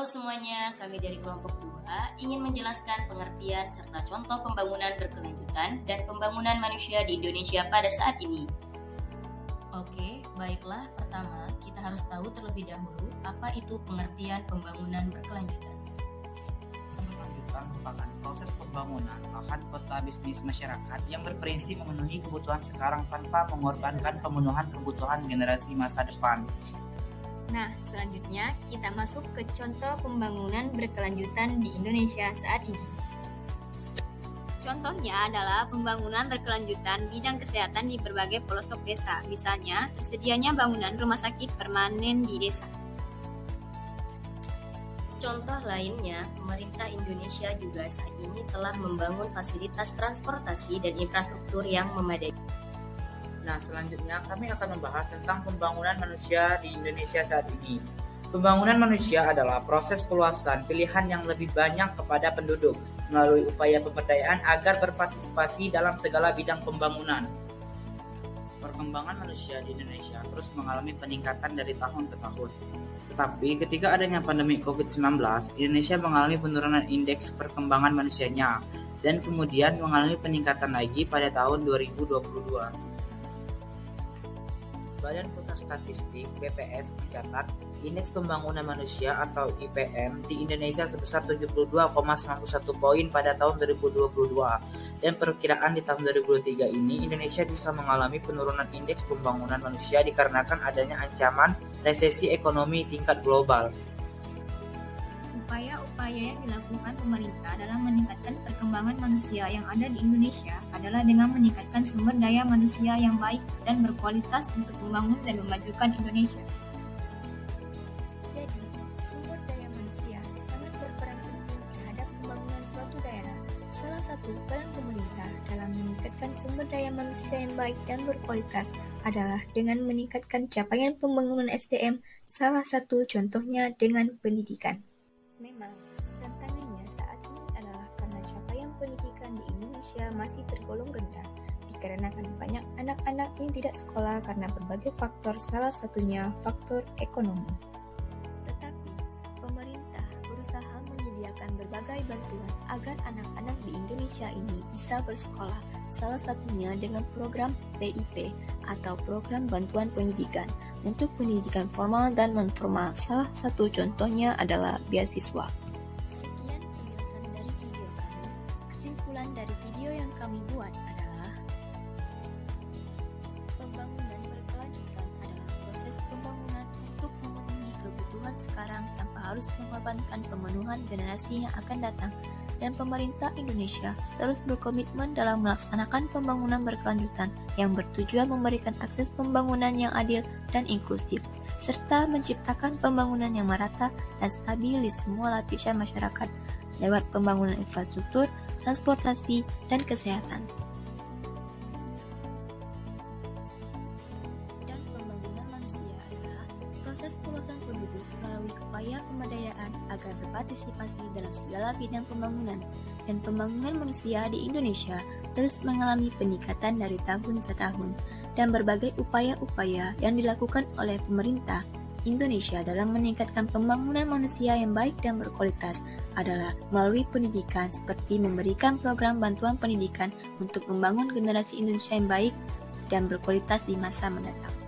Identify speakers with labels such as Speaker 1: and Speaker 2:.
Speaker 1: semuanya, kami dari kelompok 2 ingin menjelaskan pengertian serta contoh pembangunan berkelanjutan dan pembangunan manusia di Indonesia pada saat ini. Oke, baiklah. Pertama, kita harus tahu terlebih dahulu apa itu pengertian pembangunan berkelanjutan.
Speaker 2: Berkelanjutan merupakan proses pembangunan lahan kota bisnis masyarakat yang berprinsip memenuhi kebutuhan sekarang tanpa mengorbankan pemenuhan kebutuhan generasi masa depan.
Speaker 3: Nah, selanjutnya kita masuk ke contoh pembangunan berkelanjutan di Indonesia saat ini. Contohnya adalah pembangunan berkelanjutan bidang kesehatan di berbagai pelosok desa, misalnya tersedianya bangunan rumah sakit permanen di desa.
Speaker 1: Contoh lainnya, pemerintah Indonesia juga saat ini telah membangun fasilitas transportasi dan infrastruktur yang memadai.
Speaker 2: Nah, selanjutnya kami akan membahas tentang pembangunan manusia di Indonesia saat ini. Pembangunan manusia adalah proses peluasan pilihan yang lebih banyak kepada penduduk melalui upaya pemberdayaan agar berpartisipasi dalam segala bidang pembangunan. Perkembangan manusia di Indonesia terus mengalami peningkatan dari tahun ke tahun. Tetapi ketika adanya pandemi COVID-19, Indonesia mengalami penurunan indeks perkembangan manusianya dan kemudian mengalami peningkatan lagi pada tahun 2022. Badan Pusat Statistik (BPS) mencatat indeks pembangunan manusia atau IPM di Indonesia sebesar 72,91 poin pada tahun 2022 dan perkiraan di tahun 2023 ini Indonesia bisa mengalami penurunan indeks pembangunan manusia dikarenakan adanya ancaman resesi ekonomi tingkat global.
Speaker 3: Upaya-upaya yang dilakukan pemerintah dalam meningkatkan perkembangan manusia yang ada di Indonesia adalah dengan meningkatkan sumber daya manusia yang baik dan berkualitas untuk membangun dan memajukan Indonesia.
Speaker 4: Jadi, sumber daya manusia sangat berperan penting terhadap pembangunan suatu daerah. Salah satu peran pemerintah dalam meningkatkan sumber daya manusia yang baik dan berkualitas adalah dengan meningkatkan capaian pembangunan SDM, salah satu contohnya dengan pendidikan. Memang, tantangannya saat ini adalah karena capaian pendidikan di Indonesia masih tergolong rendah, dikarenakan banyak anak-anak yang tidak sekolah karena berbagai faktor, salah satunya faktor ekonomi. Tetapi, pemerintah berusaha menyediakan berbagai bantuan agar anak-anak di Indonesia ini bisa bersekolah, salah satunya dengan program BIP atau program bantuan pendidikan untuk pendidikan formal dan non-formal. Salah satu contohnya adalah beasiswa. Sekian penjelasan dari video kami. Kesimpulan dari video yang kami buat adalah pembangunan berkelanjutan adalah proses pembangunan untuk memenuhi kebutuhan sekarang tanpa harus mengorbankan pemenuhan generasi yang akan datang. Dan pemerintah Indonesia terus berkomitmen dalam melaksanakan pembangunan berkelanjutan yang bertujuan memberikan akses pembangunan yang adil dan inklusif, serta menciptakan pembangunan yang merata dan stabil di semua lapisan masyarakat lewat pembangunan infrastruktur, transportasi, dan kesehatan. Dan pembangunan manusia adalah proses peluasan penduduk melalui upaya pemberdayaan agar berpartisipasi dalam segala bidang pembangunan, dan pembangunan manusia di Indonesia terus mengalami peningkatan dari tahun ke tahun, dan berbagai upaya-upaya yang dilakukan oleh pemerintah Indonesia dalam meningkatkan pembangunan manusia yang baik dan berkualitas adalah melalui pendidikan, seperti memberikan program bantuan pendidikan untuk membangun generasi Indonesia yang baik dan berkualitas di masa mendatang.